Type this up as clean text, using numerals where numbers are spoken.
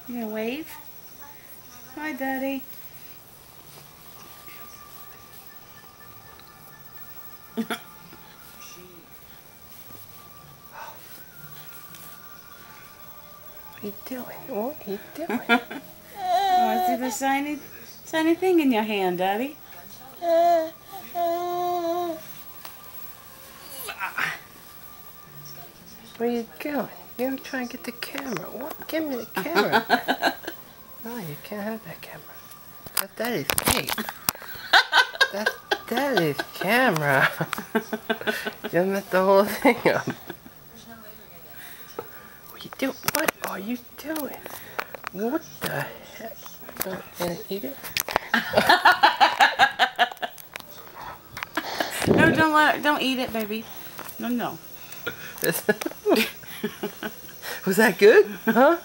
You gonna wave? Hi, Daddy. What are you doing? What are you doing? I see the shiny thing in your hand, Daddy. Where are you going? You're gonna try and get the camera. What? Give me the camera. No, you can't have that camera. That is fake. That is camera. You messed the whole thing up. What are you doing? What are you doing? What the heck? Gonna eat it? No, don't eat it, baby. No. Was that good? Huh?